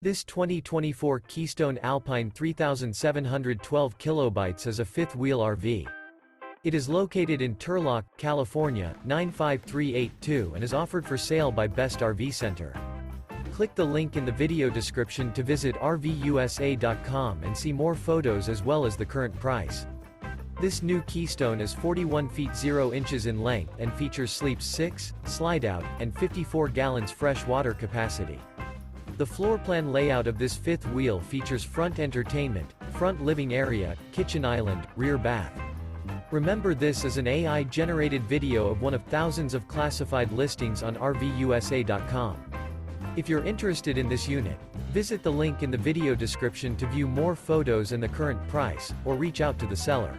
This 2024 Keystone Alpine 3712 kilobytes is a fifth-wheel RV. It is located in Turlock, California, 95382 and is offered for sale by Best RV Center. Click the link in the video description to visit RVUSA.com and see more photos as well as the current price. This new Keystone is 41 feet 0 inches in length and features sleeps 6, slide-out, and 54 gallons fresh water capacity. The floor plan layout of this fifth wheel features front entertainment, front living area, kitchen island, rear bath. Remember, this is an AI-generated video of one of thousands of classified listings on RVUSA.com. If you're interested in this unit, visit the link in the video description to view more photos and the current price, or reach out to the seller.